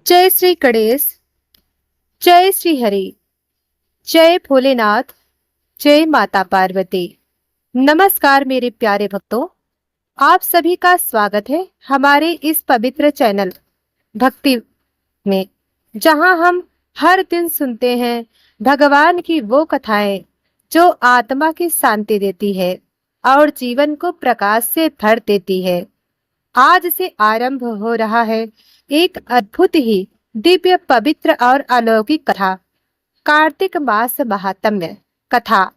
जय श्री गणेश। जय श्री हरि। जय भोलेनाथ। जय माता पार्वती। नमस्कार मेरे प्यारे भक्तों, आप सभी का स्वागत है हमारे इस पवित्र चैनल भक्ति में, जहां हम हर दिन सुनते हैं भगवान की वो कथाएं जो आत्मा की शांति देती है और जीवन को प्रकाश से भर देती है। आज से आरंभ हो रहा है एक अद्भुत ही दिव्य, पवित्र और अलौकिक कथा, कार्तिक मास महात्म्य कथा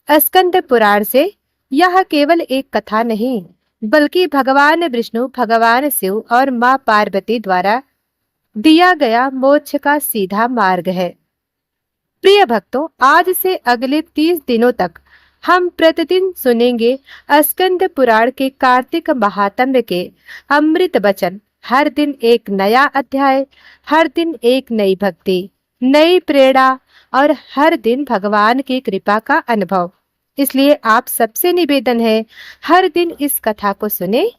स्कंद पुराण से। यह केवल एक कथा नहीं, बल्कि भगवान विष्णु, भगवान शिव और मां पार्वती द्वारा दिया गया मोक्ष का सीधा मार्ग है। प्रिय भक्तों, आज से अगले 30 दिनों तक हम प्रतिदिन सुनेंगे स्कंद पुराण के कार्तिक महात्म्य के अमृत वचन। हर दिन एक नया अध्याय, हर दिन एक नई भक्ति, नई प्रेरणा और हर दिन भगवान की कृपा का अनुभव। इसलिए आप सबसे निवेदन है, हर दिन इस कथा को सुने,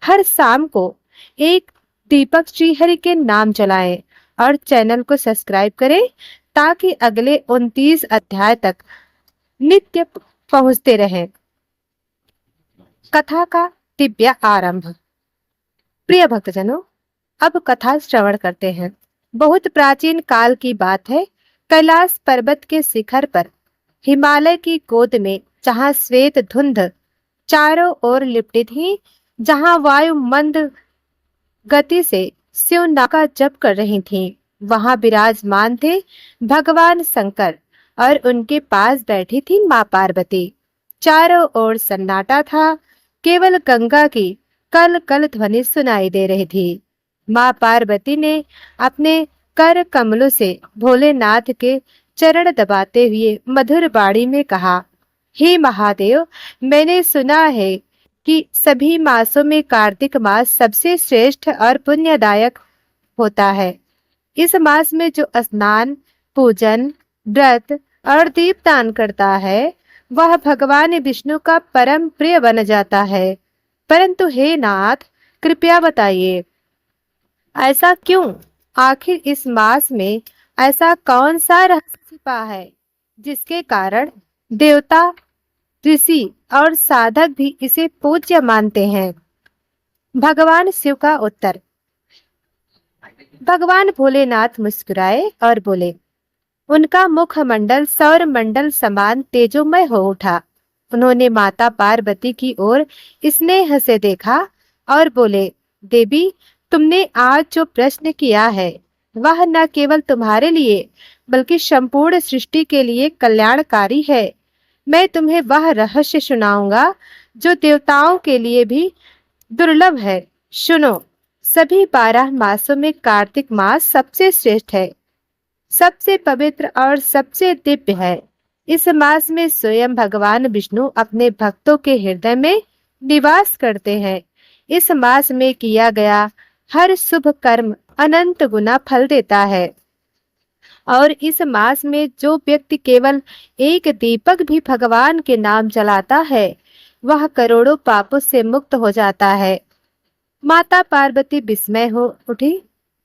हर शाम को एक दीपक श्रीहरि के नाम जलाएं और चैनल को सब्सक्राइब करें, ताकि अगले 29 अध्याय तक नित्य पहुंचते रहें। कथा का दिव्य आरंभ। प्रिय भक्तजनों, अब कथा श्रवण करते हैं। बहुत प्राचीन काल की बात है। कैलाश पर्वत के शिखर पर, हिमालय की गोद में, जहां श्वेत धुंध चारों ओर लिपटी थी, जहां वायु मंद गति से शिव नाम का जप कर रही थीं, वहां विराजमान थे भगवान शंकर और उनके पास बैठी थी मां पार्वती। चारों ओर सन्नाटा था, केवल गंगा की कल कल ध्वनि सुनाई दे रही थी। मां पार्वती ने अपने कर कमलों से भोलेनाथ के चरण दबाते हुए मधुर वाणी में कहा, हे महादेव, मैंने सुना है कि सभी मासों में कार्तिक मास सबसे श्रेष्ठ और पुण्यदायक होता है। इस मास में जो स्नान, पूजन, व्रत और दीपदान करता है, वह भगवान विष्णु का परम प्रिय बन जाता है। परंतु हे नाथ, कृपया बताइए, ऐसा क्यों? आखिर इस मास में ऐसा कौन सा रहस्य छिपा है जिसके कारण देवता, ऋषि और साधक भी इसे पूज्य मानते हैं? भगवान शिव का उत्तर। भगवान भोलेनाथ मुस्कुराए और बोले। उनका मुखमंडल सौर मंडल समान तेजोमय हो उठा। उन्होंने माता पार्वती की ओर स्नेह से देखा और बोले, देवी, तुमने आज जो प्रश्न किया है, वह न केवल तुम्हारे लिए बल्कि संपूर्ण सृष्टि के लिए कल्याणकारी है। मैं तुम्हें वह रहस्य सुनाऊंगा जो देवताओं के लिए भी दुर्लभ है। सुनो, सभी 12 मासों में कार्तिक मास सबसे श्रेष्ठ है, सबसे पवित्र और सबसे दिव्य है। इस मास में स्वयं भगवान विष्णु अपने भक्तों के हृदय में निवास करते हैं। इस मास में किया गया हर शुभ कर्म अनंत गुना फल देता है और इस मास में जो व्यक्ति केवल एक दीपक भी भगवान के नाम जलाता है, वह करोड़ों पापों से मुक्त हो जाता है। माता पार्वती विस्मय हो उठी।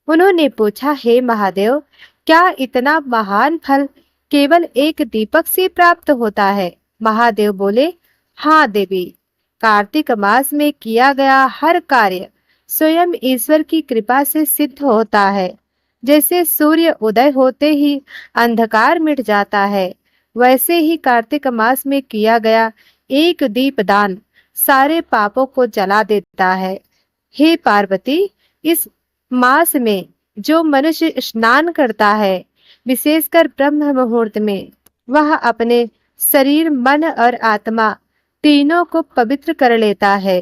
उन्होंने पूछा, हे महादेव, क्या इतना महान फल केवल एक दीपक से प्राप्त होता है? महादेव बोले, हाँ देवी, कार्तिक मास में किया गया हर कार्य स्वयं ईश्वर की कृपा से सिद्ध होता है। जैसे सूर्य उदय होते ही अंधकार मिट जाता है, वैसे ही कार्तिक मास में किया गया एक दीपदान सारे पापों को जला देता है। हे पार्वती, इस मास में जो मनुष्य स्नान करता है, विशेषकर ब्रह्म मुहूर्त में, वह अपने शरीर, मन और आत्मा तीनों को पवित्र कर लेता है।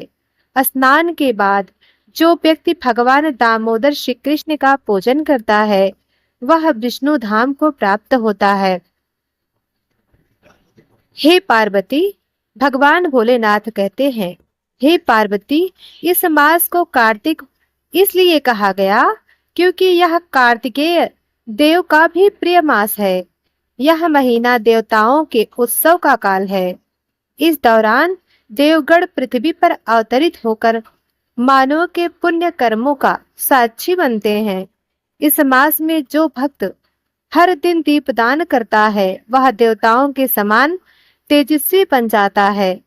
स्नान के बाद जो व्यक्ति भगवान दामोदर श्री कृष्ण का पूजन करता है, वह विष्णु धाम को प्राप्त होता है। हे पार्वती, भगवान भोलेनाथ कहते हैं, हे पार्वती, इस मास को कार्तिक इसलिए कहा गया क्योंकि यह कार्तिकेय देव का भी प्रिय मास है। यह महीना देवताओं के उत्सव का काल है। इस दौरान देवगण पृथ्वी पर अवतरित होकर मानव के पुण्य कर्मों का साक्षी बनते हैं। इस मास में जो भक्त हर दिन दीपदान करता है वह देवताओं के समान तेजस्वी बन जाता है।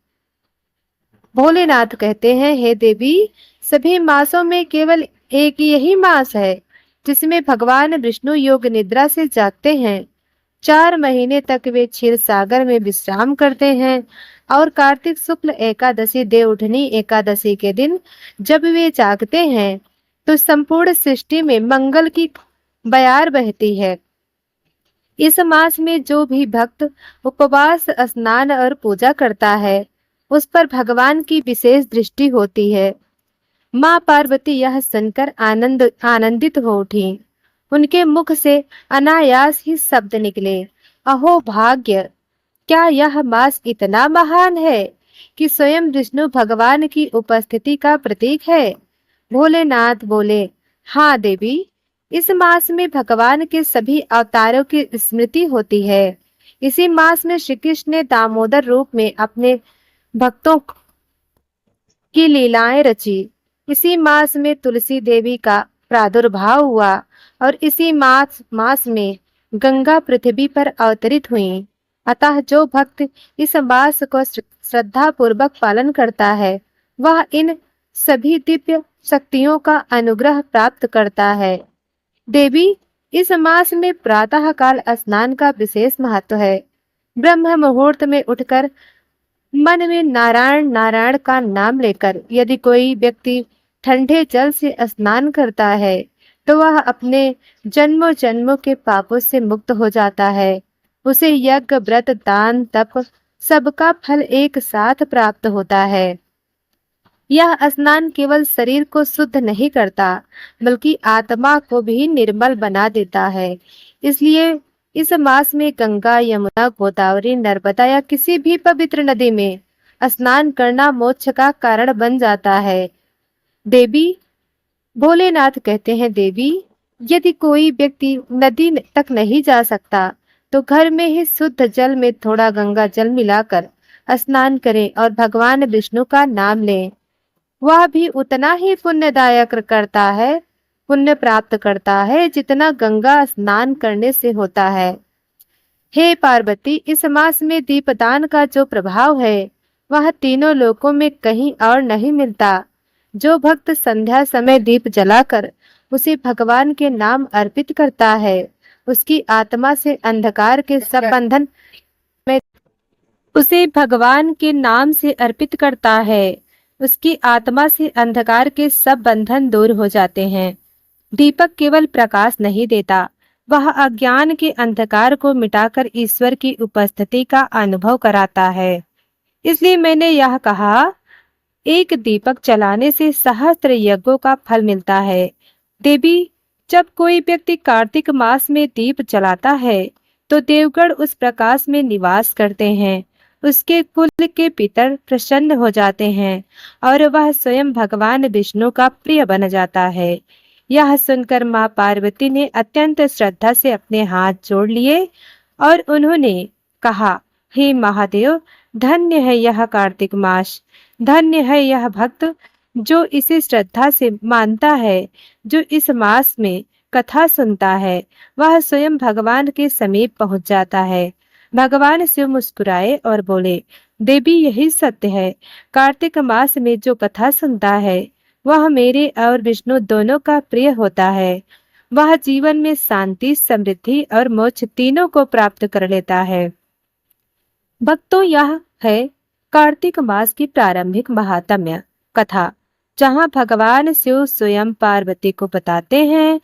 भोलेनाथ कहते हैं, हे देवी, सभी मासों में केवल एक यही मास है जिसमें भगवान विष्णु योग निद्रा से जागते हैं। 4 महीने तक वे क्षीर सागर में विश्राम करते हैं और कार्तिक शुक्ल एकादशी देवउठनी एकादशी के दिन जब वे जागते हैं तो संपूर्ण सृष्टि में मंगल की बयार बहती है। इस मास में जो भी भक्त उपवास, स्नान और पूजा करता है उस पर भगवान की विशेष दृष्टि होती है। माँ पार्वती यह सुनकर आनंदित हो उठी। उनके मुख से अनायास ही शब्द निकले, अहो भाग्य! क्या यह मास इतना महान है कि स्वयं विष्णु भगवान की उपस्थिति का प्रतीक है? भोलेनाथ बोले, हाँ देवी, इस मास में भगवान के सभी अवतारों की स्मृति होती है। इसी मास में श्री कृष्ण ने दामोदर रूप में अपने भक्तों की लीलाएं रची। इसी मास में तुलसी देवी का प्रादुर्भाव हुआ और इसी मास में गंगा पृथ्वी पर अवतरित हुई। अतः जो भक्त इस मास को श्रद्धा पूर्वक पालन करता है वह इन सभी दिव्य शक्तियों का अनुग्रह प्राप्त करता है। देवी, इस मास में प्रातः काल स्नान का विशेष महत्व है। ब्रह्म मुहूर्त में उठकर मन में नारायण नारायण का नाम लेकर यदि कोई व्यक्ति ठंडे जल से स्नान करता है तो वह अपने जन्मों जन्मों के पापों से मुक्त हो जाता है। उसे यज्ञ, व्रत, दान, तप सबका फल एक साथ प्राप्त होता है। यह स्नान केवल शरीर को शुद्ध नहीं करता बल्कि आत्मा को भी निर्मल बना देता है। इसलिए इस मास में गंगा, यमुना, गोदावरी, नर्मदा या किसी भी पवित्र नदी में स्नान करना मोक्ष का कारण बन जाता है। देवी, भोलेनाथ कहते हैं, देवी, यदि कोई व्यक्ति नदी तक नहीं जा सकता तो घर में ही शुद्ध जल में थोड़ा गंगा जल मिलाकर स्नान करें और भगवान विष्णु का नाम लें। वह भी उतना ही पुण्यदायक पुण्य प्राप्त करता है जितना गंगा स्नान करने से होता है। हे पार्वती, इस मास में दीपदान का जो प्रभाव है वह तीनों लोकों में कहीं और नहीं मिलता। जो भक्त संध्या समय दीप जलाकर उसे भगवान के नाम अर्पित करता है उसकी आत्मा से अंधकार के सब बंधन में उसे भगवान के नाम से अर्पित करता है उसकी आत्मा से अंधकार के सब बंधन दूर हो जाते हैं। दीपक केवल प्रकाश नहीं देता, वह अज्ञान के अंधकार को मिटाकर ईश्वर की उपस्थिति का अनुभव कराता है। इसलिए मैंने यह कहा, एक दीपक जलाने से सहस्त्र यज्ञों का फल मिलता है। देवी, जब कोई व्यक्ति कार्तिक मास में दीप जलाता है तो देवगण उस प्रकाश में निवास करते हैं। उसके कुल के पितर प्रसन्न हो जाते हैं और वह स्वयं भगवान विष्णु का प्रिय बन जाता है। यह सुनकर माँ पार्वती ने अत्यंत श्रद्धा से अपने हाथ जोड़ लिए और उन्होंने कहा, हे महादेव, धन्य है यह कार्तिक मास, धन्य है यह भक्त जो इसे श्रद्धा से मानता है। जो इस मास में कथा सुनता है वह स्वयं भगवान के समीप पहुंच जाता है। भगवान शिव मुस्कुराए और बोले, देवी, यही सत्य है। कार्तिक मास में जो कथा सुनता है वह मेरे और विष्णु दोनों का प्रिय होता है। वह जीवन में शांति, समृद्धि और मोक्ष तीनों को प्राप्त कर लेता है। भक्तों, यह है कार्तिक मास की प्रारंभिक महात्म्य कथा, जहाँ भगवान शिव स्वयं पार्वती को बताते हैं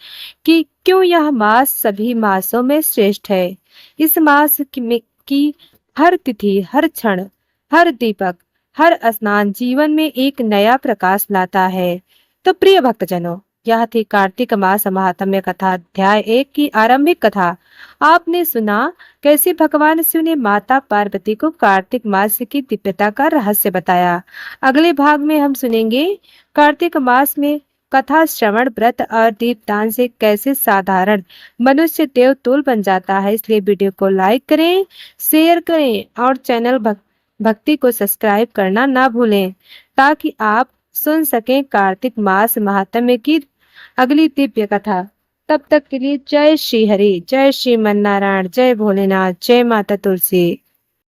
कि क्यों यह मास सभी मासों में श्रेष्ठ है। इस मास की हर तिथि, हर क्षण, हर दीपक, हर स्नान जीवन में एक नया प्रकाश लाता है। तो प्रिय भक्तजनों, यह थी कार्तिक मास महात्म्य कथा अध्याय 1 की आरंभिक कथा। आपने सुना कैसे भगवान शिव ने माता पार्वती को कार्तिक मास की दिव्यता का रहस्य बताया। अगले भाग में हम सुनेंगे कार्तिक मास में कथा श्रवण, व्रत और दीपदान से कैसे साधारण मनुष्य देवतुल्य बन जाता है। इसलिए वीडियो को लाइक करें, शेयर करें और चैनल भक्ति को सब्सक्राइब करना ना भूलें ताकि आप सुन सकें कार्तिक मास महात्म्य की अगली दिव्य कथा। तब तक के लिए जय श्री हरि, जय श्रीमन नारायण, जय भोलेनाथ, जय माता तुलसी।